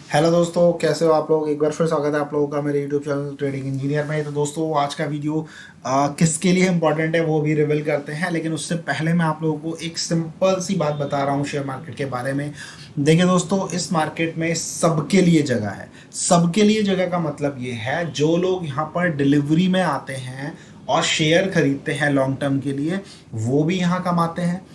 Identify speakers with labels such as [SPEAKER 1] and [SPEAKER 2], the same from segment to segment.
[SPEAKER 1] Hello दोस्तों, कैसे हो आप लोग। एक बार फिर स्वागत है आप लोगों का मेरे यूट्यूब चैनल ट्रेडिंग इंजीनियर में। तो दोस्तों आज का वीडियो किसके लिए इम्पोर्टेंट है वो भी रिवील करते हैं, लेकिन उससे पहले मैं आप लोगों को एक सिंपल सी बात बता रहा हूँ शेयर मार्केट के बारे में। देखिए दोस्तों, इस मार्केट में सबके लिए जगह है। सबके लिए जगह का मतलब ये है, जो लोग यहाँ पर डिलीवरी में आते हैं और शेयर खरीदते हैं लॉन्ग टर्म के लिए, वो भी यहाँ कमाते हैं।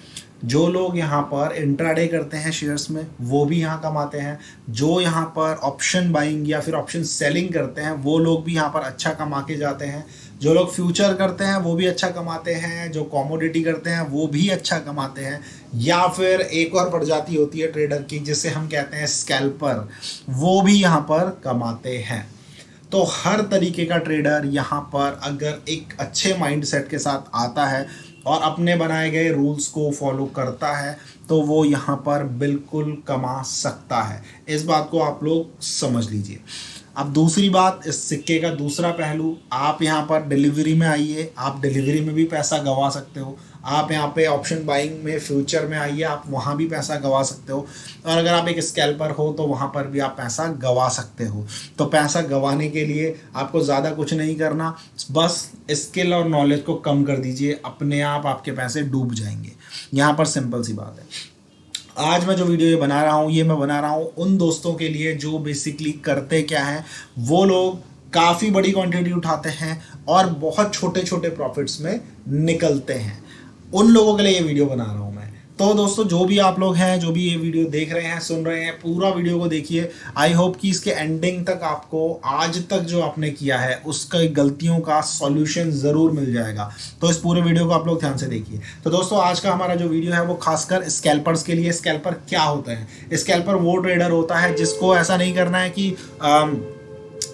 [SPEAKER 1] जो लोग यहाँ पर इंट्राडे करते हैं शेयर्स में, वो भी यहाँ कमाते हैं। जो यहाँ पर ऑप्शन बाइंग या फिर ऑप्शन सेलिंग करते हैं, वो लोग भी यहाँ पर अच्छा कमा के जाते हैं। जो लोग फ्यूचर करते हैं वो भी अच्छा कमाते हैं। जो कॉमोडिटी करते हैं वो भी अच्छा कमाते हैं। या फिर एक और प्रजाति होती है ट्रेडर की, जिसे हम कहते हैं स्कैल्पर, वो भी यहाँ पर कमाते हैं। तो हर तरीके का ट्रेडर यहाँ पर अगर एक अच्छे माइंडसेट के साथ आता है और अपने बनाए गए रूल्स को फॉलो करता है, तो वो यहाँ पर बिल्कुल कमा सकता है। इस बात को आप लोग समझ लीजिए। अब दूसरी बात, इस सिक्के का दूसरा पहलू, आप यहाँ पर डिलीवरी में आइए, आप डिलीवरी में भी पैसा गंवा सकते हो। आप यहाँ पे ऑप्शन बाइंग में, फ्यूचर में आइए, आप वहाँ भी पैसा गंवा सकते हो। और अगर आप एक स्कैल्पर हो तो वहाँ पर भी आप पैसा गंवा सकते हो। तो पैसा गंवाने के लिए आपको ज़्यादा कुछ नहीं करना, बस स्किल और नॉलेज को कम कर दीजिए, अपने आप आपके पैसे डूब जाएंगे। यहाँ पर सिंपल सी बात है। आज मैं जो वीडियो ये बना रहा हूँ, ये मैं बना रहा हूँ उन दोस्तों के लिए जो बेसिकली करते क्या है, वो लोग काफ़ी बड़ी क्वांटिटी उठाते हैं और बहुत छोटे छोटे प्रॉफिट्स में निकलते हैं। उन लोगों के लिए ये वीडियो बना रहा हूँ मैं। तो दोस्तों, जो भी आप लोग हैं, जो भी ये वीडियो देख रहे हैं, सुन रहे हैं, पूरा वीडियो को देखिए। आई होप कि इसके एंडिंग तक आपको आज तक जो आपने किया है उसका गलतियों का सॉल्यूशन ज़रूर मिल जाएगा। तो इस पूरे वीडियो को आप लोग ध्यान से देखिए। तो दोस्तों, आज का हमारा जो वीडियो है वो खासकर स्कैल्पर्स के लिए। स्कैल्पर क्या होता है? स्कैल्पर वो ट्रेडर होता है जिसको ऐसा नहीं करना है कि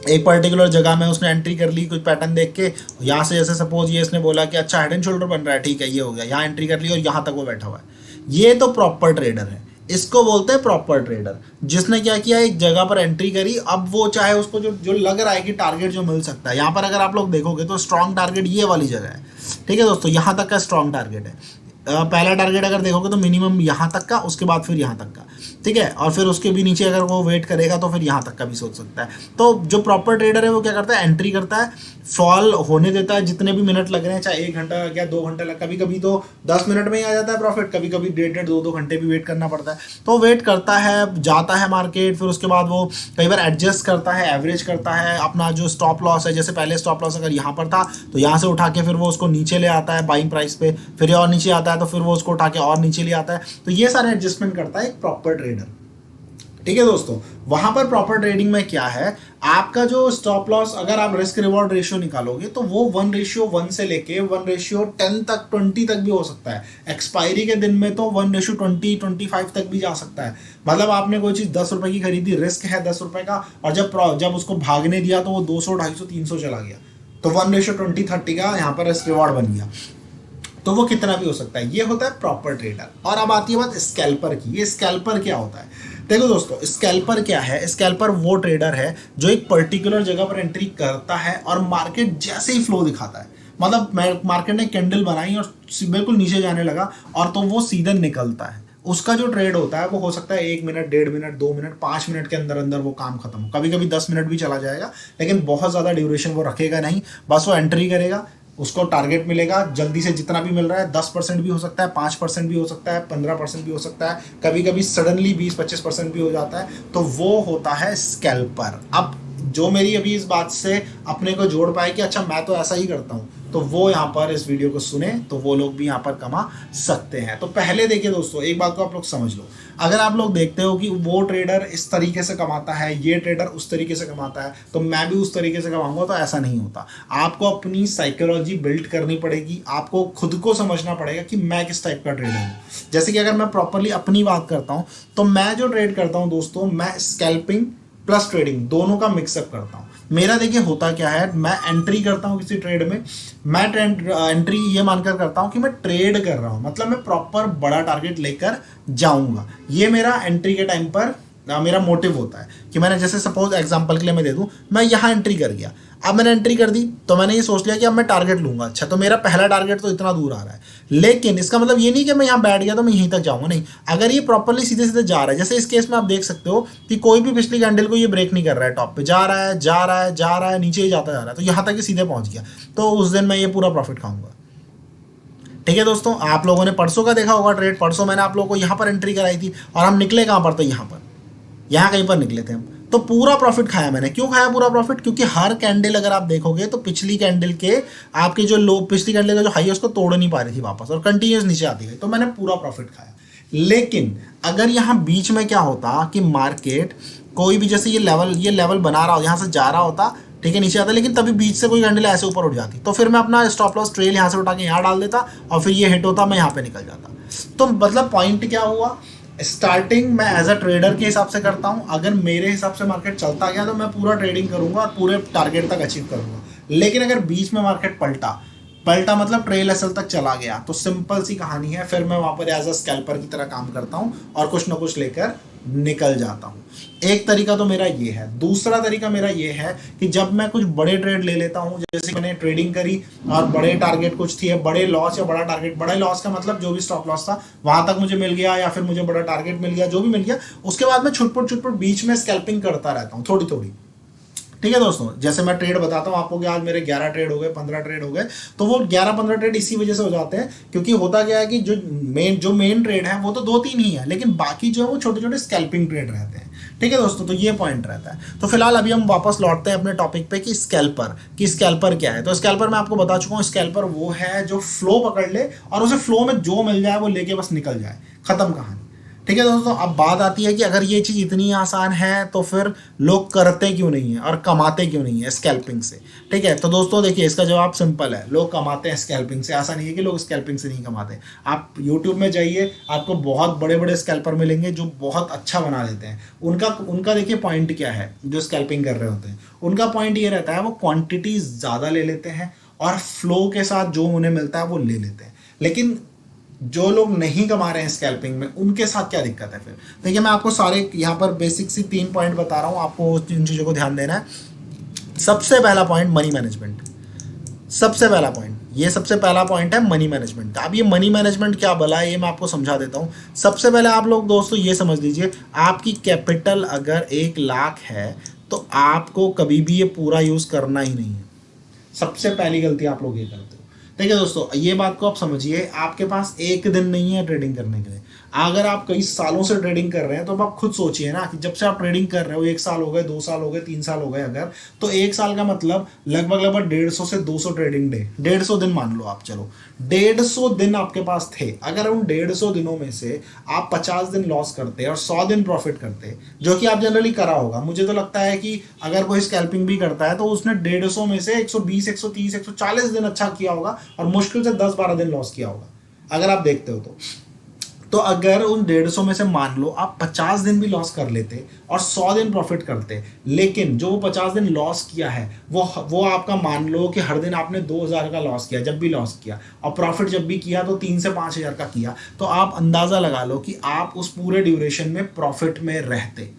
[SPEAKER 1] एक पर्टिकुलर जगह में उसने एंट्री कर ली कुछ पैटर्न देख के। यहाँ से जैसे सपोज ये इसने बोला कि अच्छा हेड एंड शोल्डर बन रहा है, ठीक है, ये हो गया, यहाँ एंट्री कर ली और यहाँ तक वो बैठा हुआ है। ये तो प्रॉपर ट्रेडर है, इसको बोलते हैं प्रॉपर ट्रेडर। जिसने क्या किया, एक जगह पर एंट्री करी, अब वो चाहे उसको जो जो लग रहा है कि टारगेट जो मिल सकता है, यहाँ पर अगर आप लोग देखोगे तो स्ट्रॉन्ग टारगेट ये वाली जगह है। ठीक है दोस्तों, यहाँ तक का स्ट्रॉन्ग टारगेट है। पहला टारगेट अगर देखोगे तो मिनिमम यहाँ तक का, उसके बाद फिर यहाँ तक का, ठीक है, और फिर उसके भी नीचे अगर वो वेट करेगा तो फिर यहाँ तक का भी सोच सकता है। तो जो प्रॉपर ट्रेडर है वो क्या करता है, एंट्री करता है, फॉल होने देता है जितने भी मिनट लग रहे हैं, चाहे 1 घंटा या 2 घंटे लग, कभी कभी तो 10 मिनट में ही आ जाता है प्रॉफिट, कभी कभी 1.5-2 घंटे भी वेट करना पड़ता है। तो वेट करता है, जाता है मार्केट, फिर उसके बाद वो कई बार एडजस्ट करता है, एवरेज करता है अपना जो स्टॉप लॉस है। जैसे पहले स्टॉप लॉस अगर यहाँ पर था तो यहाँ से उठा के फिर वो उसको नीचे ले आता है बाइंग प्राइस पे, फिर और नीचे आता है तो फिर वो उसको उठा के और नीचे ले आता है। तो ये सारे एडजस्टमेंट करता है एक प्रॉपर ट्रेडर। ठीक है दोस्तों, वहां पर प्रॉपर ट्रेडिंग में क्या है, आपका जो स्टॉप लॉस, अगर आप रिस्क रिवॉर्ड रेशियो निकालोगे तो वो 1:1 से लेके 1:10 तक, 20 तक भी हो सकता है। एक्सपायरी के दिन में तो 1:20-25 तक भी जा सकता है। मतलब आपने कोई चीज 10 रुपए की खरीदी, रिस्क है 10 रुपए का, और जब उसको भागने दिया तो वो 200, 250, 300 चला गया, तो 1:20-30 का यहाँ पर रिस्क रिवॉर्ड बन गया। तो वो कितना भी हो सकता है। ये होता है प्रॉपर ट्रेडर। और अब आती है बात स्कैल्पर की। ये स्कैल्पर क्या होता है? देखो दोस्तों, स्कैल्पर क्या है? स्कैल्पर वो ट्रेडर है जो एक पर्टिकुलर जगह पर एंट्री करता है और मार्केट जैसे ही फ्लो दिखाता है, मतलब मार्केट ने कैंडल बनाई और बिल्कुल नीचे जाने लगा, और तो वो सीधे निकलता है। उसका जो ट्रेड होता है वो हो सकता है 1 मिनट, 1.5 मिनट, 2 मिनट, 5 मिनट के अंदर अंदर वो काम खत्म हो। कभी कभी 10 मिनट भी चला जाएगा, लेकिन बहुत ज़्यादा ड्यूरेशन वो रखेगा नहीं। बस वो एंट्री करेगा, उसको टारगेट मिलेगा, जल्दी से जितना भी मिल रहा है, 10% भी हो सकता है, 5% भी हो सकता है, 15% भी हो सकता है, कभी कभी सडनली 20-25% भी हो जाता है। तो वो होता है स्कैल्पर। अब जो मेरी अभी इस बात से अपने को जोड़ पाए कि अच्छा मैं तो ऐसा ही करता हूँ, तो वो यहाँ पर इस वीडियो को सुने, तो वो लोग भी यहाँ पर कमा सकते हैं। तो पहले देखिए दोस्तों, एक बात को आप लोग समझ लो। अगर आप लोग देखते हो कि वो ट्रेडर इस तरीके से कमाता है, ये ट्रेडर उस तरीके से कमाता है, तो मैं भी उस तरीके से कमाऊंगा, तो ऐसा नहीं होता। आपको अपनी साइकोलॉजी बिल्ड करनी पड़ेगी, आपको खुद को समझना पड़ेगा कि मैं किस टाइप का ट्रेडर हूँ। जैसे कि अगर मैं प्रॉपरली अपनी बात करता हूँ, तो मैं जो ट्रेड करता हूँ दोस्तों, मैं स्कैल्पिंग प्लस ट्रेडिंग दोनों का मिक्सअप करता हूँ। मेरा देखिए होता क्या है, मैं एंट्री करता हूँ किसी ट्रेड में, मैं एंट्री ये मानकर करता हूँ कि मैं ट्रेड कर रहा हूँ, मतलब मैं प्रॉपर बड़ा टारगेट लेकर जाऊंगा। ये मेरा एंट्री के टाइम पर मेरा मोटिव होता है कि मैंने, जैसे सपोज एग्जांपल के लिए मैं दे दूं, मैं यहाँ एंट्री कर गया, अब मैंने एंट्री कर दी तो मैंने ये सोच लिया कि अब मैं टारगेट लूंगा। अच्छा, तो मेरा पहला टारगेट तो इतना दूर आ रहा है, लेकिन इसका मतलब ये नहीं कि मैं यहाँ बैठ गया तो मैं यहीं तक जाऊंगा, नहीं। अगर ये प्रॉपरली सीधे सीधे जा रहा है, जैसे इस केस में आप देख सकते हो कि कोई भी पिछली कैंडल को ये ब्रेक नहीं कर रहा है, टॉप पे जा रहा है जा रहा है जा रहा है, नीचे ही जाता जा रहा है, तो यहाँ तक ये सीधे पहुंच गया, तो उस दिन मैं ये पूरा प्रॉफिट खाऊंगा। ठीक है दोस्तों, आप लोगों ने परसों का देखा होगा ट्रेड, परसों मैंने आप लोगों को यहाँ पर एंट्री कराई थी और हम निकले कहाँ पर, तो यहाँ पर, यहाँ कहीं पर निकले थे हम, तो पूरा प्रॉफिट खाया मैंने। क्यों खाया पूरा प्रॉफिट? क्योंकि हर कैंडल अगर आप देखोगे तो पिछली कैंडल के आपके जो लो, पिछली कैंडल का जो हाई है उसको तोड़ नहीं पा रही थी वापस, और कंटिन्यूस नीचे आती गई, तो मैंने पूरा प्रॉफिट खाया। लेकिन अगर यहाँ बीच में क्या होता कि मार्केट कोई भी, जैसे ये लेवल बना रहा हो, यहाँ से जा रहा होता, ठीक है, नीचे आता, लेकिन तभी बीच से कोई कैंडल ऐसे ऊपर उठ जाती, तो फिर मैं अपना स्टॉप लॉस ट्रेल यहाँ से उठा के यहाँ डाल देता और फिर ये हिट होता, मैं यहाँ पे निकल जाता। तो मतलब पॉइंट क्या हुआ, स्टार्टिंग मैं एज अ ट्रेडर के हिसाब से करता हूँ, अगर मेरे हिसाब से मार्केट चलता गया तो मैं पूरा ट्रेडिंग करूंगा और पूरे टारगेट तक अचीव करूंगा। लेकिन अगर बीच में मार्केट पलटा पलटा मतलब ट्रेल एसएल तक चला गया, तो सिंपल सी कहानी है, फिर मैं वहां पर एज अ स्कैल्पर की तरह काम करता हूं और कुछ ना कुछ लेकर निकल जाता हूं। एक तरीका तो मेरा ये है। दूसरा तरीका मेरा ये है कि जब मैं कुछ बड़े ट्रेड ले लेता हूं, जैसे मैंने ट्रेडिंग करी और बड़े टारगेट कुछ थी, बड़े लॉस या बड़ा टारगेट, बड़े लॉस का मतलब जो भी स्टॉप लॉस था वहां तक मुझे मिल गया, या फिर मुझे बड़ा टारगेट मिल गया, जो भी मिल गया, उसके बाद मैं छुटपुट बीच में स्कैल्पिंग करता रहता हूँ थोड़ी थोड़ी। ठीक है दोस्तों, जैसे मैं ट्रेड बताता हूँ आपको कि आज मेरे 11 ट्रेड हो गए, 15 ट्रेड हो गए, तो वो 11-15 ट्रेड इसी वजह से हो जाते हैं क्योंकि होता क्या है कि जो मेन ट्रेड है वो तो 2-3 ही है, लेकिन बाकी जो है वो छोटे छोटे स्कैल्पिंग ट्रेड रहते हैं। ठीक है दोस्तों, तो ये पॉइंट रहता है। तो फिलहाल अभी हम वापस लौटते हैं अपने टॉपिक पे कि स्कैल्पर क्या है। तो स्कैल्पर मैं आपको बता चुका हूँ, स्कैल्पर वो है जो फ्लो पकड़ ले और उसे फ्लो में जो मिल जाए वो लेके बस निकल जाए, खत्म कहानी। ठीक है दोस्तों, अब बात आती है कि अगर ये चीज़ इतनी आसान है तो फिर लोग करते क्यों नहीं है और कमाते क्यों नहीं है स्कैल्पिंग से। ठीक है, तो दोस्तों देखिए, इसका जवाब सिंपल है, लोग कमाते हैं स्कैल्पिंग से। ऐसा नहीं है कि लोग स्कैल्पिंग से नहीं कमाते। आप यूट्यूब में जाइए, आपको बहुत बड़े बड़े स्कैल्पर मिलेंगे जो बहुत अच्छा बना लेते हैं। उनका उनका देखिए पॉइंट क्या है, जो स्कैल्पिंग कर रहे होते हैं उनका पॉइंट ये रहता है, वो क्वांटिटी ज़्यादा ले लेते हैं और फ्लो के साथ जो उन्हें मिलता है वो ले लेते हैं। लेकिन जो लोग नहीं कमा रहे हैं स्कैल्पिंग में, उनके साथ क्या दिक्कत है फिर? देखिए, मैं आपको सारे यहाँ पर बेसिक सी 3 पॉइंट बता रहा हूँ, आपको इन चीज़ों को ध्यान देना है। सबसे पहला पॉइंट मनी मैनेजमेंट। सबसे पहला पॉइंट, ये सबसे पहला पॉइंट है मनी मैनेजमेंट का। अब ये मनी मैनेजमेंट क्या भला है, ये मैं आपको समझा देता हूँ। सबसे पहले आप लोग दोस्तों ये समझ लीजिए, आपकी कैपिटल अगर 1 लाख है तो आपको कभी भी ये पूरा यूज़ करना ही नहीं है। सबसे पहली गलती आप लोग ये करते हो। देखिए दोस्तों, ये बात को आप समझिए, आपके पास एक दिन नहीं है ट्रेडिंग करने के लिए। अगर आप कई सालों से ट्रेडिंग कर रहे हैं तो अब आप खुद सोचिए ना कि जब से आप ट्रेडिंग कर रहे हो, 1 साल हो गए, 2 साल हो गए, 3 साल हो गए, अगर तो 1 साल का मतलब लगभग लगभग 150 से 200 ट्रेडिंग डे, 150 दिन मान लो आप, चलो 150 दिन आपके पास थे। अगर उन 150 दिनों में से आप 50 दिन लॉस करते और 100 दिन प्रॉफिट करते, जो कि आप जनरली करा होगा, मुझे तो लगता है कि अगर कोई स्कैल्पिंग भी करता है तो उसने 150 में से 120, 130, 140 दिन अच्छा किया होगा और मुश्किल से 10-12 दिन लॉस किया होगा, अगर आप देखते हो तो अगर उन 150 में से मान लो आप 50 दिन भी लॉस कर लेते और 100 दिन प्रॉफिट करते, लेकिन जो 50 दिन लॉस किया है वो आपका मान लो कि हर दिन आपने 2000 का लॉस किया, जब भी लॉस किया, और प्रॉफिट जब भी किया तो 3 से 5000 का किया, तो आप अंदाजा लगा लो कि आप उस पूरे ड्यूरेशन में प्रॉफिट में रहते।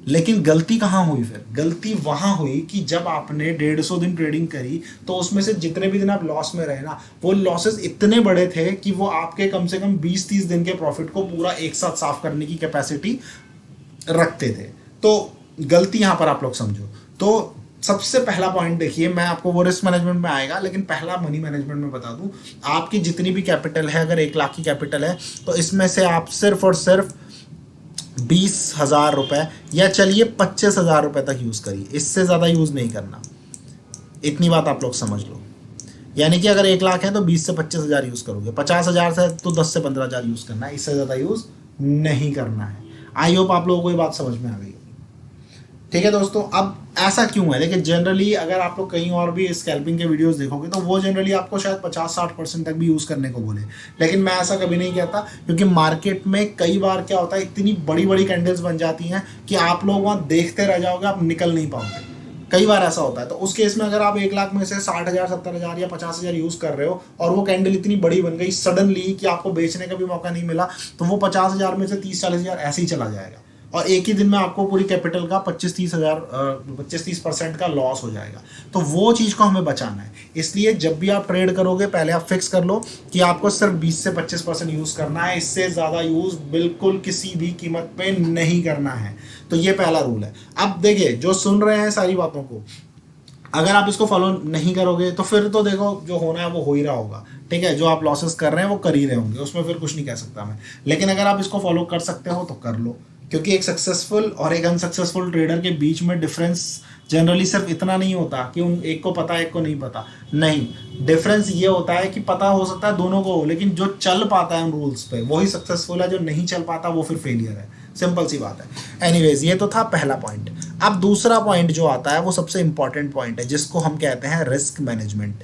[SPEAKER 1] लेकिन गलती कहाँ हुई फिर? गलती वहां हुई कि जब आपने 150 दिन ट्रेडिंग करी तो उसमें से जितने भी दिन आप लॉस में रहे ना, वो लॉसेस इतने बड़े थे कि वो आपके कम से कम 20-30 दिन के प्रॉफिट को पूरा एक साथ साफ करने की कैपेसिटी रखते थे। तो गलती यहां पर आप लोग समझो। तो सबसे पहला पॉइंट देखिए, मैं आपको वो रिस्क मैनेजमेंट में आएगा, लेकिन पहला मनी मैनेजमेंट में बता दूं, आपकी जितनी भी कैपिटल है, अगर 1 लाख की कैपिटल है तो इसमें से आप सिर्फ और सिर्फ 20,000 रुपये या चलिए 25,000 रुपये तक यूज़ करिए, इससे ज़्यादा यूज़ नहीं करना। इतनी बात आप लोग समझ लो। यानी कि अगर 1 लाख है तो 20 से 25,000 यूज़ करोगे, 50,000 से तो 10 से 15,000 यूज़ करना है, इससे ज़्यादा यूज़ नहीं करना है। आई होप आप लोगों को ये बात समझ में आ गई। ठीक है दोस्तों, अब ऐसा क्यों है? देखिए, जनरली अगर आप लोग कहीं और भी स्कैल्पिंग के वीडियोस देखोगे तो वो जनरली आपको शायद 50-60% तक भी यूज़ करने को बोले, लेकिन मैं ऐसा कभी नहीं कहता, क्योंकि मार्केट में कई बार क्या होता है, इतनी बड़ी बड़ी कैंडल्स बन जाती हैं कि आप लोग वहाँ देखते रह जाओगे, आप निकल नहीं पाओगे। कई बार ऐसा होता है। तो उस केस में अगर आप 1 लाख में से 60,000, 70,000 या 50,000 यूज़ कर रहे हो और वो कैंडल इतनी बड़ी बन गई सडनली कि आपको बेचने का भी मौका नहीं मिला, तो वो 50,000 में से 30-40,000 ऐसे ही चला जाएगा और एक ही दिन में आपको पूरी कैपिटल का 25-30% का लॉस हो जाएगा। तो वो चीज़ को हमें बचाना है। इसलिए जब भी आप ट्रेड करोगे पहले आप फिक्स कर लो कि आपको सिर्फ 20 से 25% यूज़ करना है, इससे ज़्यादा यूज़ बिल्कुल किसी भी कीमत पे नहीं करना है। तो ये पहला रूल है। अब देखिए जो सुन रहे हैं सारी बातों को, अगर आप इसको फॉलो नहीं करोगे तो फिर तो देखो जो होना है वो हो ही रहा होगा, ठीक है। जो आप लॉसेस कर रहे हैं वो कर ही रहे होंगे, उसमें फिर कुछ नहीं कह सकता मैं। लेकिन अगर आप इसको फॉलो कर सकते हो तो कर लो, क्योंकि एक सक्सेसफुल और एक अनसक्सेसफुल ट्रेडर के बीच में डिफरेंस जनरली सिर्फ इतना नहीं होता कि उन एक को पता एक को नहीं पता, नहीं। डिफरेंस ये होता है कि पता हो सकता है दोनों को हो, लेकिन जो चल पाता है उन रूल्स पे वही सक्सेसफुल है, जो नहीं चल पाता वो फिर फेलियर है। सिंपल सी बात है। एनीवेज ये तो था पहला पॉइंट। अब दूसरा पॉइंट जो आता है वो सबसे इंपॉर्टेंट पॉइंट है, जिसको हम कहते हैं रिस्क मैनेजमेंट।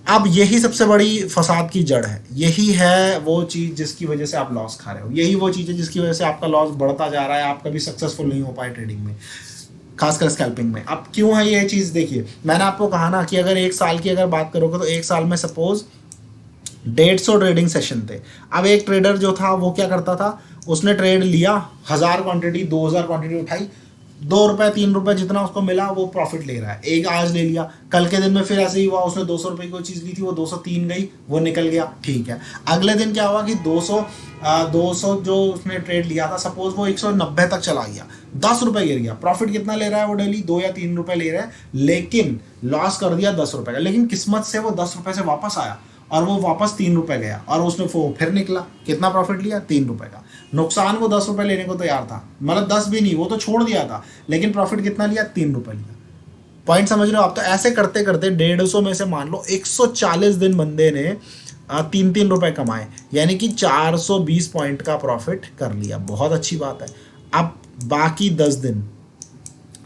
[SPEAKER 1] अब यही सबसे बड़ी फसाद की जड़ है, यही है वो चीज़ जिसकी वजह से आप लॉस खा रहे हो, यही वो चीज़ है जिसकी वजह से आपका लॉस बढ़ता जा रहा है, आप कभी सक्सेसफुल नहीं हो पाए ट्रेडिंग में, खासकर स्कैल्पिंग में। अब क्यों है ये चीज़? देखिए मैंने आपको कहा ना कि अगर एक साल की अगर बात करोगे तो एक साल में सपोज 150 ट्रेडिंग सेशन थे। अब एक ट्रेडर जो था वो क्या करता था, उसने ट्रेड लिया, 1000 क्वांटिटी 2000 क्वांटिटी उठाई, ₹2 ₹3 जितना उसको मिला वो प्रॉफिट ले रहा है। एक आज ले लिया, कल के दिन में फिर ऐसे ही हुआ, उसने ₹200 की कोई चीज़ ली थी, वो 203 गई, वो निकल गया, ठीक है। अगले दिन क्या हुआ कि 200 जो उसने ट्रेड लिया था सपोज वो 190 तक चला गया, ₹10 गिर गया। प्रॉफिट कितना ले रहा है वो डेली? 2 या 3 रुपए ले रहा है, लेकिन लॉस कर दिया ₹10 का। लेकिन किस्मत से वो ₹10 से वापस आया और वो वापस ₹3 गया और उसने फिर निकला, कितना प्रॉफिट लिया? ₹3 का। नुकसान वो ₹10 लेने को तैयार था, मतलब 10 भी नहीं, वो तो छोड़ दिया था, लेकिन प्रॉफिट कितना लिया? ₹3 लिया। पॉइंट समझ रहे हो आप? तो ऐसे करते करते 150 में से मान लो 140 दिन बंदे ने ₹3 कमाए, यानी कि 420 पॉइंट का प्रॉफिट कर लिया। बहुत अच्छी बात है। अब बाकी 10 दिन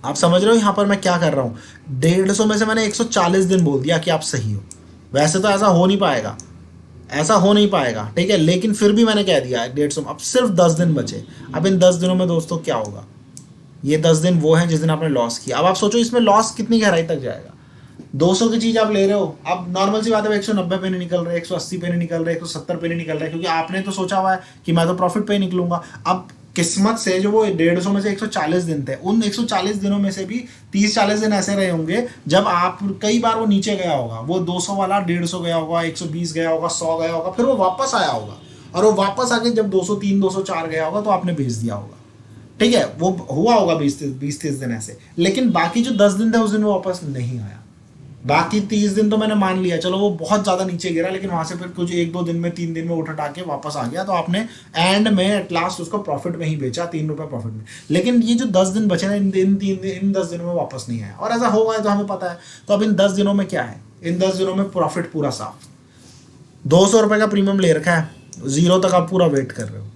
[SPEAKER 1] आप समझ रहे हो यहाँ पर मैं क्या कर रहा हूँ? 150 में से मैंने 140 दिन बोल दिया कि आप सही हो। वैसे तो ऐसा हो नहीं पाएगा, ऐसा हो नहीं पाएगा, ठीक है, लेकिन फिर भी मैंने कह दिया 150। अब सिर्फ 10 दिन बचे। अब इन 10 दिनों में दोस्तों क्या होगा? ये 10 दिन वो हैं जिस दिन आपने लॉस किया। अब आप सोचो इसमें लॉस कितनी गहराई तक जाएगा। 200 की चीज आप ले रहे हो, अब नॉर्मल सी बात है 190 पे नहीं निकल रहे, 180 पे नहीं निकल रहे, 170 पे नहीं निकल रहे, क्योंकि आपने तो सोचा हुआ है कि मैं तो प्रॉफिट पे ही निकलूंगा। अब किस्मत से जो वो 150 में से 140 दिन थे, उन 140 दिनों में से भी 30-40 दिन ऐसे रहे होंगे जब आप कई बार वो नीचे गया होगा, वो 200 वाला 150 गया होगा, 120 गया होगा, 100 गया होगा, फिर वो वापस आया होगा, और वो वापस आके जब 203 204 गया होगा तो आपने बेच दिया होगा, ठीक है। वो हुआ होगा 20-30 दिन ऐसे। लेकिन बाकी जो 10 दिन थे उस दिन वो वापस नहीं आया। बाकी 30 दिन तो मैंने मान लिया चलो वो बहुत ज़्यादा नीचे गिरा, लेकिन वहाँ से फिर कुछ 1-2 दिन में 3 दिन में उठ हटा के वापस आ गया, तो आपने एंड में एट लास्ट उसको प्रॉफिट में ही बेचा, ₹3 प्रॉफिट में। लेकिन ये जो 10 दिन बचे ना, इन 10 दिनों में वापस नहीं आया, और ऐसा होगा तो हमें पता है। तो अब इन 10 दिनों में क्या है? इन 10 दिनों में प्रॉफिट पूरा साफ, ₹200 का प्रीमियम ले रखा है, 0 तक आप पूरा वेट कर रहे हो।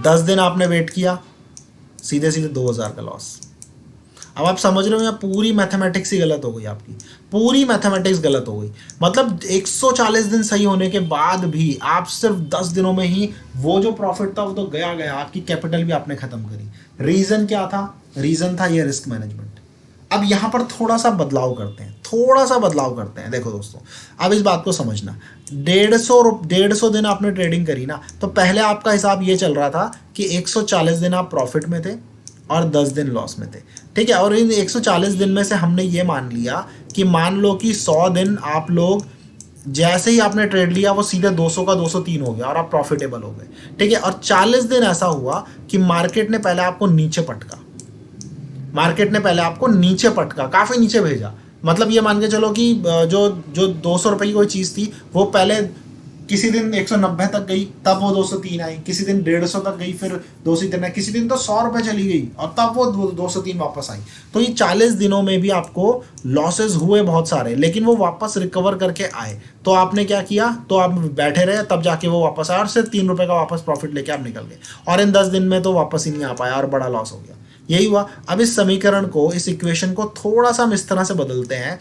[SPEAKER 1] 10 दिन आपने वेट किया, सीधे सीधे 2000 का लॉस। अब आप समझ रहे हो यहाँ पूरी मैथमेटिक्स ही गलत हो गई आपकी, पूरी मैथमेटिक्स गलत हो गई। मतलब 140 दिन सही होने के बाद भी आप सिर्फ 10 दिनों में ही वो जो प्रॉफिट था वो तो गया गया, आपकी कैपिटल भी आपने खत्म करी। रीजन क्या था? रीजन था ये रिस्क मैनेजमेंट। अब यहाँ पर थोड़ा सा बदलाव करते हैं, थोड़ा सा बदलाव करते हैं। देखो दोस्तों, अब इस बात को समझना, 150 दिन आपने ट्रेडिंग करी ना, तो पहले आपका हिसाब ये चल रहा था कि 140 दिन आप प्रॉफिट में थे और 10 दिन लॉस में थे, ठीक है। और इन 140 दिन में से हमने ये मान लिया कि मान लो कि 100 दिन आप लोग जैसे ही आपने ट्रेड लिया वो सीधे 200 का 203 हो गया और आप प्रॉफिटेबल हो गए, ठीक है। और 40 दिन ऐसा हुआ कि मार्केट ने पहले आपको नीचे पटका, मार्केट ने पहले आपको नीचे पटका, काफ़ी नीचे भेजा। मतलब ये मान के चलो कि जो जो 200 रुपये की कोई चीज़ थी वो पहले किसी दिन 190 तक गई, तब वो 203 आई, किसी दिन 150 तक गई, फिर 203 आई, किसी दिन तो ₹100 चली गई और तब वो 203 वापस आई। तो ये 40 दिनों में भी आपको लॉसेस हुए बहुत सारे, लेकिन वो वापस रिकवर करके आए। तो आपने क्या किया? तो आप बैठे रहे, तब जाके वो वापस आया और सिर्फ ₹3 का वापस प्रॉफिट लेके आप निकल गए। और इन 10 दिन में तो वापस ही नहीं आ पाया और बड़ा लॉस हो गया। यही हुआ। अब इस समीकरण को, इस इक्वेशन को थोड़ा सा हम इस तरह से बदलते हैं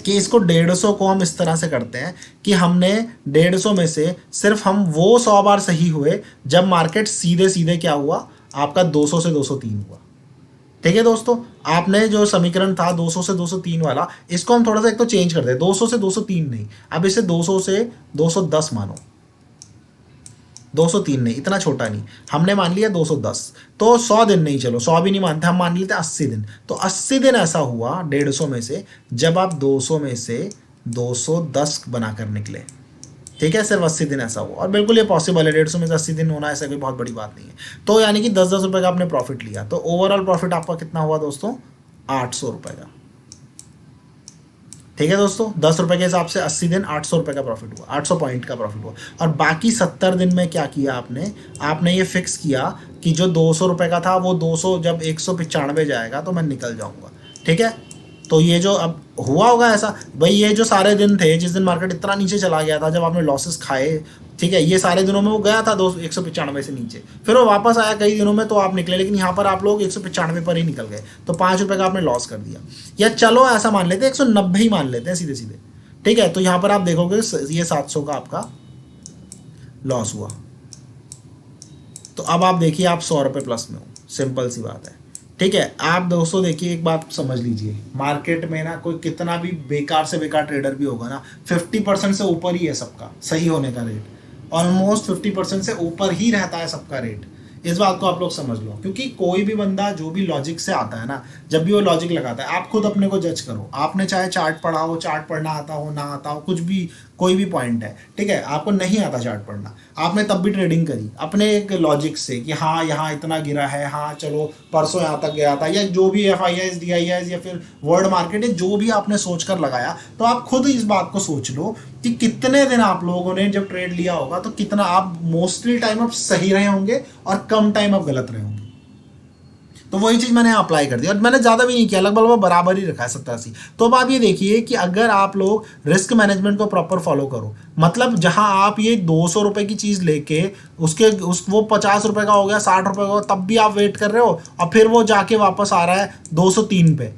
[SPEAKER 1] कि इसको 150 को हम इस तरह से करते हैं कि हमने 150 में से सिर्फ हम वो 100 बार सही हुए जब मार्केट सीधे सीधे क्या हुआ, आपका 200 से 203 हुआ, ठीक है दोस्तों। आपने जो समीकरण था 200 से 203 वाला, इसको हम थोड़ा सा एक तो चेंज कर दें, 200 से 203 नहीं, अब इसे 200 से 210 मानो। 203 नहीं, इतना छोटा नहीं, हमने मान लिया 210। तो 100 दिन नहीं, चलो 100 भी नहीं मानते, हम मान लेते 80 दिन। तो 80 दिन ऐसा हुआ 150 में से जब आप 200 में से 210 बनाकर निकले। ठीक है, सिर्फ 80 दिन ऐसा हुआ, और बिल्कुल ये पॉसिबल है, 150 में से 80 दिन होना ऐसा कोई बहुत बड़ी बात नहीं है। तो यानी कि 10-10 रुपये का आपने प्रॉफिट लिया, तो ओवरऑल प्रॉफिट आपका कितना हुआ दोस्तों? 800 रुपये का। ठीक है दोस्तों, 10 रुपये के हिसाब से 80 दिन 800 रुपये का प्रॉफिट हुआ, 800 पॉइंट का प्रॉफिट हुआ। और बाकी 70 दिन में क्या किया आपने ये फिक्स किया कि जो 200 रुपये का था वो 200 जब 195 जाएगा तो मैं निकल जाऊंगा। ठीक है, तो ये जो अब हुआ होगा ऐसा, भाई ये जो सारे दिन थे जिस दिन मार्केट इतना नीचे चला गया था, जब आपने लॉसेस खाए, ठीक है, ये सारे दिनों में वो गया था 195 से नीचे, फिर वो वापस आया कई दिनों में तो आप निकले, लेकिन यहाँ पर आप लोग 195 पर ही निकल गए, तो 5 रुपये का आपने लॉस कर दिया। या चलो ऐसा मान लेते हैं 190 ही मान लेते हैं सीधे सीधे। ठीक है, तो यहाँ पर आप देखोगे ये 700 का आपका लॉस हुआ। तो अब आप देखिए आप 100 रुपये प्लस में हो, सिंपल सी बात है। ठीक है, आप दोस्तों देखिए एक बात समझ लीजिए, मार्केट में ना कोई कितना भी बेकार से बेकार ट्रेडर भी होगा ना, 50% से ऊपर ही है सबका सही होने का रेट, ऑलमोस्ट 50% से ऊपर ही रहता है सबका रेट। इस बात को आप लोग समझ लो, क्योंकि कोई भी बंदा जो भी लॉजिक से आता है ना, जब भी वो लॉजिक लगाता है, आप खुद अपने को जज करो, आपने चाहे चार्ट पढ़ा हो, चार्ट पढ़ना आता हो ना आता हो, कुछ भी कोई भी पॉइंट है, ठीक है, आपको नहीं आता चार्ट पढ़ना, आपने तब भी ट्रेडिंग करी अपने एक लॉजिक से कि हाँ यहाँ इतना गिरा है, हाँ चलो परसों यहाँ तक गया था, या जो भी FIIs DIIs या फिर वर्ल्ड मार्केट है, जो भी आपने सोच कर लगाया, तो आप खुद इस बात को सोच लो कि कितने दिन आप लोगों ने जब ट्रेड लिया होगा तो कितना आप मोस्टली टाइम आप सही रहे होंगे और कम टाइम आप गलत रहे होंगे। तो वही चीज़ मैंने अप्लाई कर दी, और मैंने ज़्यादा भी नहीं किया, लगभग बराबर ही रखा है 70-80। तो अब आप ये देखिए कि अगर आप लोग रिस्क मैनेजमेंट को प्रॉपर फॉलो करो, मतलब जहां आप ये 200 रुपये की चीज़ लेके वो 50 रुपये का हो गया, 60 रुपये का हो, तब भी आप वेट कर रहे हो, और फिर वो जाके वापस आ रहा है 203 पे,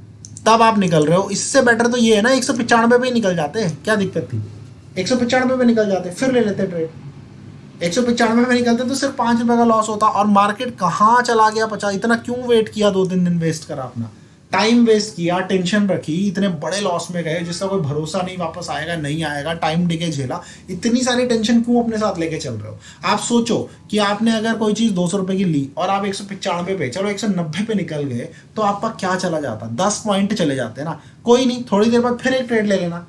[SPEAKER 1] तब आप निकल रहे हो। इससे बेटर तो ये है ना 195 पे ही निकल जाते, क्या दिक्कत थी? 195 पे निकल जाते, फिर ले लेते ट्रेड। 195 में निकलते तो सिर्फ 5 रुपये का लॉस होता, और मार्केट कहाँ चला गया 50, इतना क्यों वेट किया, 2-3 दिन वेस्ट करा, अपना टाइम वेस्ट किया, टेंशन रखी, इतने बड़े लॉस में गए जिसका कोई भरोसा नहीं वापस आएगा नहीं आएगा, टाइम डिके झेला, इतनी सारी टेंशन क्यों अपने साथ लेके चल रहे हो? आप सोचो कि आपने अगर कोई चीज़ 200 रुपये की ली और आप 195 पे, चलो 190 पे निकल गए, तो आपका क्या चला जाता? 10 पॉइंट चले जाते ना, कोई नहीं, थोड़ी देर बाद फिर एक ट्रेड ले लेना,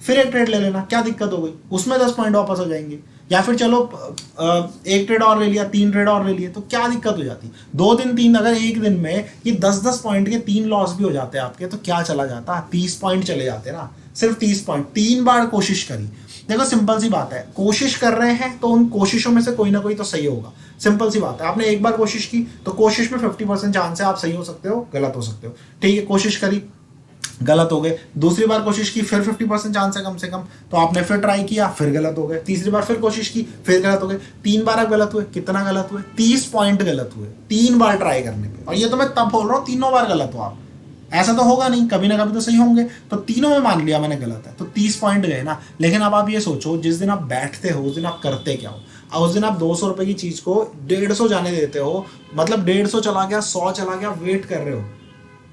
[SPEAKER 1] फिर एक ट्रेड ले लेना, क्या दिक्कत हो गई? उसमें 10 पॉइंट वापस हो जाएंगे, या फिर चलो एक ट्रेड और ले लिया, 3 ट्रेड और ले लिए, तो क्या दिक्कत हो जाती? 2 दिन 3, अगर एक दिन में ये 10-10 पॉइंट के 3 लॉस भी हो जाते हैं आपके, तो क्या चला जाता? 30 पॉइंट चले जाते ना, सिर्फ 30 पॉइंट। 3 बार कोशिश करी, देखो सिंपल सी बात है, कोशिश कर रहे हैं तो उन कोशिशों में से कोई ना कोई तो सही होगा, सिंपल सी बात है। आपने एक बार कोशिश की तो कोशिश में 50% चांस है आप सही हो सकते हो, गलत हो सकते हो, ठीक है, कोशिश करी गलत हो गए, दूसरी बार कोशिश की फिर 50% चांस है कम से कम, तो आपने फिर ट्राई किया फिर गलत हो गए, तीसरी बार फिर कोशिश की फिर गलत हो गए, 3 बार आप गलत हुए, कितना गलत हुए? 30 पॉइंट गलत हुए 3 बार ट्राई करने पे। और ये तो मैं तब बोल रहा हूँ तीनों बार गलत हो आप, ऐसा तो होगा नहीं, कभी ना कभी तो सही होंगे, तो तीनों में मान लिया मैंने गलत है, तो 30 पॉइंट गए ना। लेकिन अब आप ये सोचो, जिस दिन आप बैठते हो उस दिन आप करते क्या हो? और उस दिन आप 200 रुपये की चीज़ को 150 जाने देते हो, मतलब 150 चला गया, 100 चला गया, वेट कर रहे हो,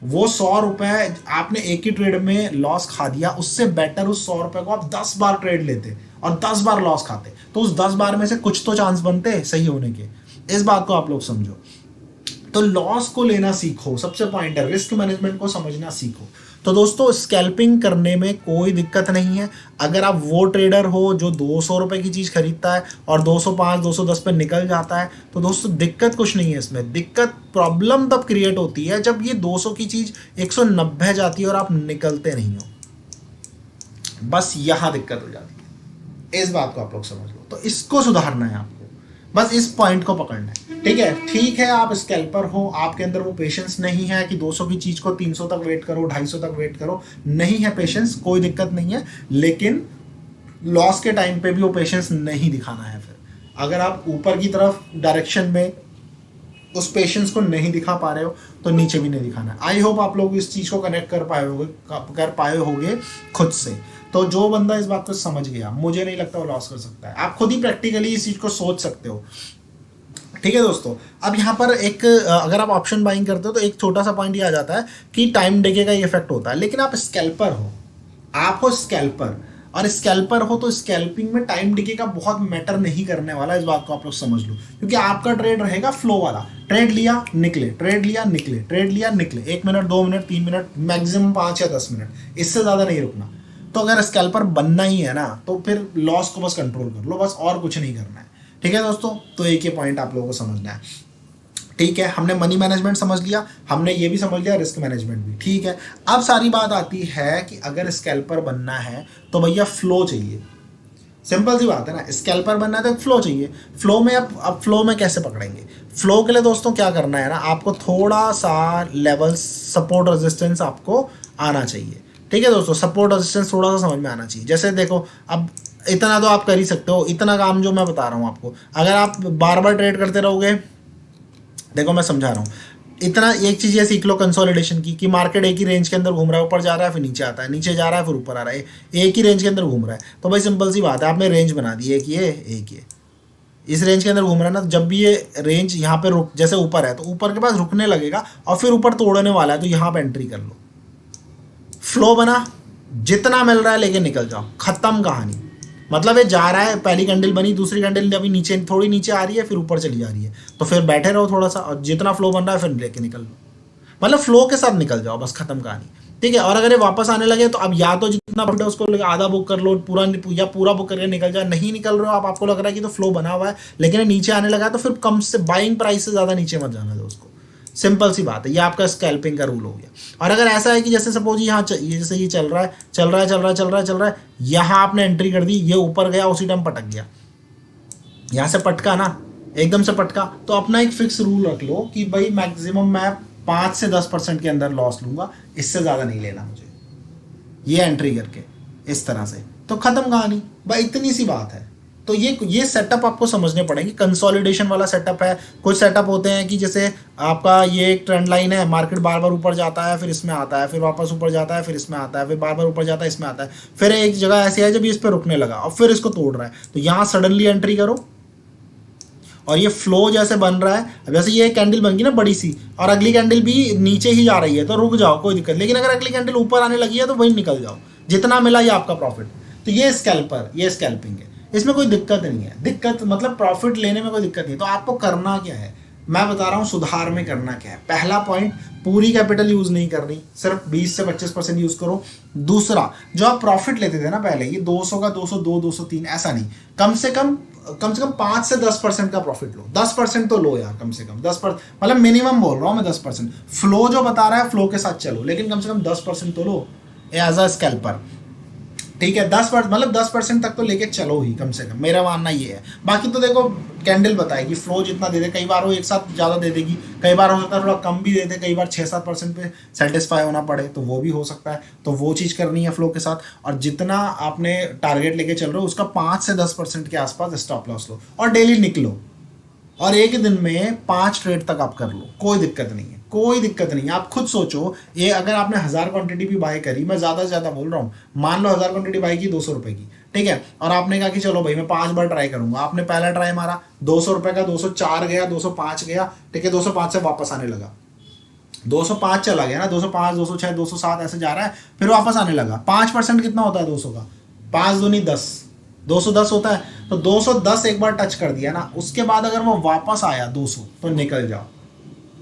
[SPEAKER 1] वो 100 रुपए आपने एक ही ट्रेड में लॉस खा दिया, उससे बेटर उस 100 रुपए को आप 10 बार ट्रेड लेते और 10 बार लॉस खाते, तो उस 10 बार में से कुछ तो चांस बनते सही होने के। इस बात को आप लोग समझो। तो लॉस को लेना सीखो, सबसे पॉइंट है, रिस्क मैनेजमेंट को समझना सीखो। तो दोस्तों स्कैल्पिंग करने में कोई दिक्कत नहीं है, अगर आप वो ट्रेडर हो जो 200 रुपये की चीज़ खरीदता है और 205 210 पे निकल जाता है, तो दोस्तों दिक्कत कुछ नहीं है इसमें। दिक्कत प्रॉब्लम तब क्रिएट होती है जब ये 200 की चीज़ 190 जाती है और आप निकलते नहीं हो, बस यहाँ दिक्कत हो जाती है। इस बात को आप लोग समझ लो, तो इसको सुधारना है आपको, बस इस पॉइंट को पकड़ना है, ठीक है। ठीक है, आप स्कैल्पर हो, आपके अंदर वो पेशेंस नहीं है कि 200 की चीज को 300 तक वेट करो, 250 तक वेट करो, नहीं है पेशेंस, कोई दिक्कत नहीं है, लेकिन लॉस के टाइम पे भी वो पेशेंस नहीं दिखाना है। फिर अगर आप ऊपर की तरफ डायरेक्शन में उस पेशेंस को नहीं दिखा पा रहे हो तो नीचे भी नहीं दिखाना है। आई होप आप लोग इस चीज़ को कनेक्ट कर पाए होगे खुद से। तो जो बंदा इस बात को समझ गया, मुझे नहीं लगता वो लॉस कर सकता है। आप खुद ही प्रैक्टिकली इस चीज़ को सोच सकते हो, ठीक है दोस्तों। अब यहाँ पर एक, अगर आप ऑप्शन बाइंग करते हो तो एक छोटा सा पॉइंट ये आ जाता है कि टाइम डिके का ये इफेक्ट होता है, लेकिन आप स्कैल्पर हो, आप हो स्कैल्पर, और स्कैल्पर हो तो स्कैल्पिंग में टाइम डिके का बहुत मैटर नहीं करने वाला, इस बात को आप लोग समझ लो, क्योंकि आपका ट्रेड रहेगा फ्लो वाला। ट्रेड लिया निकले, ट्रेड लिया निकले, ट्रेड लिया निकले, 1 मिनट 2 मिनट 3 मिनट, मैक्सिमम 5 या 10 मिनट, इससे ज़्यादा नहीं रुकना। तो अगर स्कैल्पर बनना ही है ना तो फिर लॉस को बस कंट्रोल कर लो, बस और कुछ नहीं करना है। ठीक है दोस्तों, तो एक ये पॉइंट आप लोगों को समझना है। ठीक है, हमने मनी मैनेजमेंट समझ लिया, हमने ये भी समझ लिया रिस्क मैनेजमेंट भी। ठीक है, अब सारी बात आती है कि अगर स्कैल्पर बनना है तो भैया फ्लो चाहिए। सिंपल सी बात है ना, स्कैल्पर बनना है तो एक फ्लो चाहिए। फ्लो में अब फ्लो में कैसे पकड़ेंगे? फ्लो के लिए दोस्तों क्या करना है ना, आपको थोड़ा सा लेवल सपोर्ट रेजिस्टेंस आपको आना चाहिए। ठीक है दोस्तों, सपोर्ट रेजिस्टेंस थोड़ा सा समझ में आना चाहिए। जैसे देखो, अब इतना तो आप कर ही सकते हो, इतना काम जो मैं बता रहा हूँ आपको, अगर आप बार बार ट्रेड करते रहोगे, देखो मैं समझा रहा हूँ, इतना एक चीज़ ये सीख लो कंसोलिडेशन की, कि मार्केट एक ही रेंज के अंदर घूम रहा है, ऊपर जा रहा है फिर नीचे आता है, नीचे जा रहा है फिर ऊपर आ रहा है, एक ही रेंज के अंदर घूम रहा है। तो भाई सिंपल सी बात है, आपने रेंज बना दी, एक ये इस रेंज के अंदर घूम रहा है ना, तो जब भी ये रेंज यहाँ पे रुक, जैसे ऊपर है तो ऊपर के पास रुकने लगेगा और फिर ऊपर तोड़ने वाला है, तो यहाँ पे एंट्री कर लो। फ्लो बना, जितना मिल रहा है लेके निकल जाओ, खत्म कहानी। मतलब ये जा रहा है, पहली कैंडल बनी, दूसरी कैंडल अभी नीचे थोड़ी नीचे आ रही है, फिर ऊपर चली जा रही है, तो फिर बैठे रहो थोड़ा सा, और जितना फ्लो बन रहा है फिर लेके निकल लो। मतलब फ्लो के साथ निकल जाओ, बस खत्म कहानी। ठीक है, और अगर ये वापस आने लगे तो अब या तो जितना प्रॉफिट है उसको आधा बुक कर लो, पूरा या पूरा बुक करके निकल जाए। नहीं निकल रहे हो आप, आपको लग रहा है कि तो फ्लो बना हुआ है लेकिन ये नीचे आने लगा है, तो फिर कम से बाइंग प्राइस से ज़्यादा नीचे मत जाना दो उसको। सिंपल सी बात है, ये आपका स्कैल्पिंग का रूल हो गया। और अगर ऐसा है कि जैसे सपोज यहाँ ये जैसे ये चल रहा है चल रहा है चल रहा है चल रहा है चल रहा है, यहाँ आपने एंट्री कर दी, ये ऊपर गया, उसी टाइम पटक गया, यहाँ से पटका ना, एकदम से पटका, तो अपना एक फिक्स रूल रख लो कि भाई मैक्सिमम मैं 5 से 10% के अंदर लॉस लूंगा, इससे ज़्यादा नहीं लेना मुझे, ये एंट्री करके इस तरह से, तो खत्म कहानी भाई, इतनी सी बात है। तो ये सेटअप आपको समझने पड़ेंगे। कंसोलिडेशन वाला सेटअप है, कुछ सेटअप होते हैं कि जैसे आपका ये एक ट्रेंड लाइन है, मार्केट बार बार ऊपर जाता है फिर इसमें आता है, फिर वापस ऊपर जाता है फिर इसमें आता है, फिर बार बार ऊपर जाता है इसमें आता है, फिर एक जगह ऐसी है जब इस पर रुकने लगा और फिर इसको तोड़ रहा है, तो यहाँ सडनली एंट्री करो। और ये फ्लो जैसे बन रहा है, अब जैसे ये कैंडल बन गई ना बड़ी सी, और अगली कैंडल भी नीचे ही जा रही है, तो रुक जाओ कोई दिक्कत, लेकिन अगर अगली कैंडल ऊपर आने लगी है तो वहीं निकल जाओ, जितना मिला ये आपका प्रॉफिट। तो ये स्कैल्पर, ये स्कैल्पिंग है, इसमें कोई दिक्कत नहीं है। दिक्कत मतलब प्रॉफिट लेने में कोई दिक्कत नहीं। तो आपको करना क्या है, मैं बता रहा हूँ सुधार में करना क्या है। पहला पॉइंट, पूरी कैपिटल यूज नहीं करनी, सिर्फ 20 से 25% यूज करो। दूसरा, जो आप प्रॉफिट लेते थे ना पहले, ये 200 का 202 203 ऐसा नहीं, कम से कम 5 से 10% का प्रॉफिट लो। 10% तो लो यार, कम से कम 10%, मतलब मिनिमम बोल रहा हूँ मैं 10%। फ्लो जो बता रहा है फ्लो के साथ चलो, लेकिन कम से कम 10% तो लो एज अ स्कैल्पर। ठीक है, 10% मतलब 10% तक तो लेके चलो ही कम से कम, मेरा मानना ये है। बाकी तो देखो कैंडल बताएगी, फ्लो जितना दे दे, कई बार वो एक साथ ज़्यादा दे देगी, कई बार हो सकता है थोड़ा कम भी दे दे, कई बार 6-7% पे सेटिस्फाई होना पड़े, तो वो भी हो सकता है। तो वो चीज़ करनी है फ्लो के साथ। और जितना आपने टारगेट लेके चल रहे हो उसका 5 से 10% के आसपास स्टॉप लॉस लो और डेली निकलो, और एक दिन में 5 ट्रेड तक आप कर लो, कोई दिक्कत नहीं है, कोई दिक्कत नहीं है। आप खुद सोचो, ये अगर आपने 1000 क्वांटिटी भी बाय करी, मैं ज़्यादा से ज़्यादा बोल रहा हूँ, मान लो 1000 क्वांटिटी बाय की 200 रुपये की, ठीक है, और आपने कहा कि चलो भाई मैं 5 बार ट्राई करूंगा। आपने पहला ट्राई मारा, 200 रुपये का 204 गया, 205 गया, ठीक है, 205 से वापस आने लगा, 205 चला गया ना, 205 206 207 ऐसे जा रहा है, फिर वापस आने लगा। 5% कितना होता है 200 का, 5 दूनी 10, 210 होता है। तो 210 एक बार टच कर दिया ना, उसके बाद अगर वो वापस आया 200, तो निकल जाओ,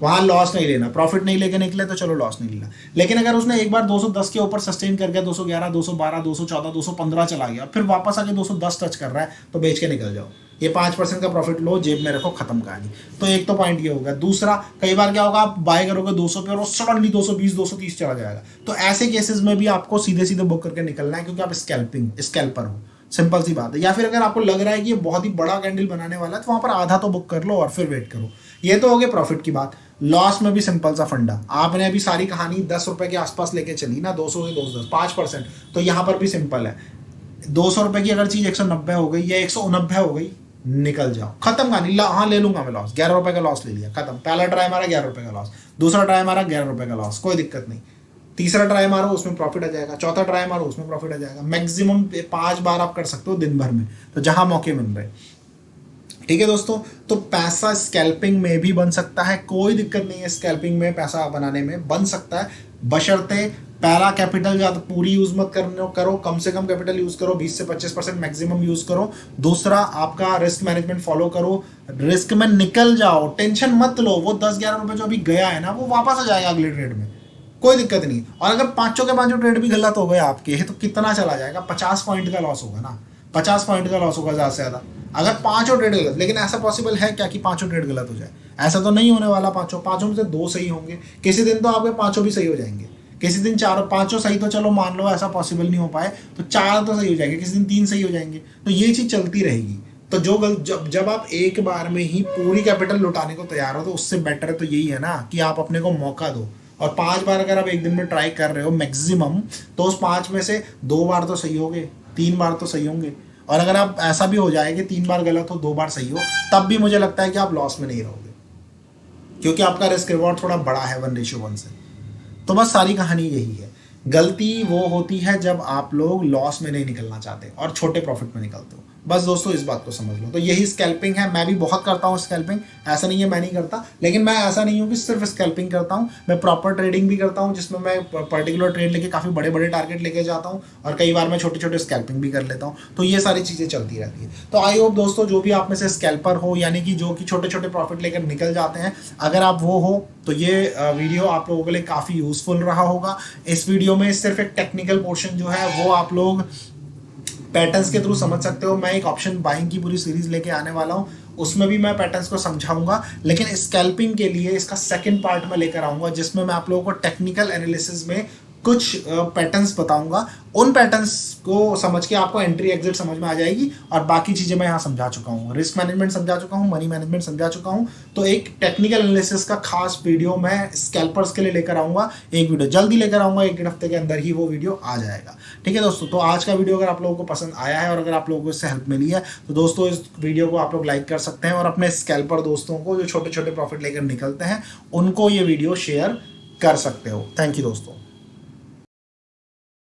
[SPEAKER 1] वहाँ लॉस नहीं लेना। प्रॉफिट नहीं लेके निकले तो चलो लॉस नहीं लेना, लेकिन अगर उसने एक बार 210 के ऊपर सस्टेन कर गया, 211 212 214 215 चला गया, फिर वापस आके 210 टच कर रहा है, तो बेच के निकल जाओ। ये 5% का प्रॉफिट लो, जेब में रखो, खत्म कहानी। तो एक तो पॉइंट ये होगा। दूसरा, कई बार क्या होगा, आप बाय करोगे 200 पे और सडनली 220 230 चला जाएगा, तो ऐसे केसेस में भी आपको सीधे सीधे बुक करके निकलना है, क्योंकि आप स्कैल्पर हो। सिंपल सी बात है। या फिर अगर आपको लग रहा है कि ये बहुत ही बड़ा कैंडल बनाने वाला है, तो वहां पर आधा तो बुक कर लो और फिर वेट करो। ये तो हो गया प्रॉफिट की बात। लॉस में भी सिंपल सा फंडा, आपने अभी सारी कहानी 10 रुपए के आसपास लेके चली ना, 200 से 210 5%, तो यहाँ पर भी सिंपल है। 200 रुपए की अगर चीज 190 हो गई या 189 हो गई, निकल जाओ, खत्म कहानी। हाँ ले लूंगा मैं लॉस, 11 रुपए का लॉस ले लिया, खत्म। पहला ट्राई मारा 11 रुपए का लॉस, दूसरा ट्राई मारा 11 रुपए का लॉस, कोई दिक्कत नहीं। तीसरा ट्राई मारो उसमें प्रॉफिट आ जाएगा, चौथा ट्राई मारो उसमें प्रॉफिट आ जाएगा। मैक्सिमम 5 बार आप कर सकते हो दिन भर में, तो जहां मौके मिल रहे। ठीक है दोस्तों, तो पैसा स्कैल्पिंग में भी बन सकता है, कोई दिक्कत नहीं है। स्कैल्पिंग में पैसा बनाने में बन सकता है, बशर्ते पहला, कैपिटल ज़्यादा पूरी यूज़ मत करो, कम से कम कैपिटल यूज़ करो, 20 से 25% मैक्सिमम यूज़ करो। दूसरा, आपका रिस्क मैनेजमेंट फॉलो करो, रिस्क में निकल जाओ, टेंशन मत लो। वो 10-11 रुपये जो अभी गया है ना, वो वापस आ जाएगा अगले ट्रेड में, कोई दिक्कत नहीं। और अगर पाँचों के पाँचों ट्रेड भी गलत हो गए आपके, तो कितना चला जाएगा? 50 पॉइंट का लॉस होगा ना, 50 पॉइंट का लॉस होगा ज़्यादा से ज़्यादा, अगर पाँचों ट्रेड गलत। लेकिन ऐसा पॉसिबल है क्या कि पाँचों ट्रेड गलत हो जाए? ऐसा तो नहीं होने वाला। पाँचों में से दो सही होंगे, किसी दिन तो आपके पाँचों भी सही हो जाएंगे, किसी दिन चार पाँचों सही, तो चलो मान लो ऐसा पॉसिबल नहीं हो पाए तो चार तो सही हो जाएंगे, किसी दिन तीन सही हो जाएंगे। तो ये चीज़ चलती रहेगी। तो जब आप एक बार में ही पूरी कैपिटल लुटाने को तैयार हो, तो उससे बेटर तो यही है ना कि आप अपने को मौका दो। और 5 बार अगर आप एक दिन में ट्राई कर रहे हो मैक्सिमम, तो उस 5 में से 2 बार तो सही होंगे, 3 बार तो सही होंगे। और अगर आप ऐसा भी हो जाए कि 3 बार गलत हो, 2 बार सही हो, तब भी मुझे लगता है कि आप लॉस में नहीं रहोगे, क्योंकि आपका रिस्क रिवॉर्ड थोड़ा बड़ा है 1:1 से। तो बस सारी कहानी यही है। गलती वो होती है जब आप लोग लॉस में नहीं निकलना चाहते और छोटे प्रॉफिट में निकलते हो। बस दोस्तों, इस बात को समझ लो। तो यही स्कैल्पिंग है। मैं भी बहुत करता हूँ स्कैल्पिंग, ऐसा नहीं है मैं नहीं करता, लेकिन मैं ऐसा नहीं हूँ कि सिर्फ स्कैल्पिंग करता हूँ, मैं प्रॉपर ट्रेडिंग भी करता हूँ, जिसमें मैं पर्टिकुलर ट्रेड लेके काफ़ी बड़े बड़े टारगेट लेके जाता हूँ, और कई बार मैं छोटे छोटे स्कैल्पिंग भी कर लेता हूँ। तो ये सारी चीज़ें चलती रहती है। तो आई होप दोस्तों, जो भी आप में से स्कैल्पर हो, यानी कि जो कि छोटे छोटे प्रॉफिट लेकर निकल जाते हैं, अगर आप वो हो तो ये वीडियो आप लोगों के लिए काफ़ी यूज़फुल रहा होगा। इस वीडियो में सिर्फ एक टेक्निकल पोर्शन जो है वो आप लोग पैटर्न्स के थ्रू समझ सकते हो। मैं एक ऑप्शन बाइंग की पूरी सीरीज लेके आने वाला हूँ, उसमें भी मैं पैटर्न्स को समझाऊंगा, लेकिन स्कैल्पिंग के लिए इसका सेकंड पार्ट में लेकर आऊंगा, जिसमें मैं आप लोगों को टेक्निकल एनालिसिस में कुछ पैटर्न्स बताऊंगा। उन पैटर्न्स को समझ के आपको एंट्री एग्जिट समझ में आ जाएगी, और बाकी चीज़ें मैं यहाँ समझा चुका हूँ, रिस्क मैनेजमेंट समझा चुका हूँ, मनी मैनेजमेंट समझा चुका हूँ। तो एक टेक्निकल एनालिसिस का खास वीडियो मैं स्कैल्पर्स के लिए लेकर आऊँगा, एक वीडियो जल्दी लेकर आऊँगा, 1-1 हफ्ते के अंदर ही वो वीडियो आ जाएगा। ठीक है दोस्तों, तो आज का वीडियो अगर आप लोगों को पसंद आया है और अगर आप लोगों को इससे हेल्प मिली है, तो दोस्तों इस वीडियो को आप लोग लाइक कर सकते हैं, और अपने स्कैल्पर दोस्तों को जो छोटे छोटे प्रॉफिट लेकर निकलते हैं, उनको ये वीडियो शेयर कर सकते हो। थैंक यू दोस्तों।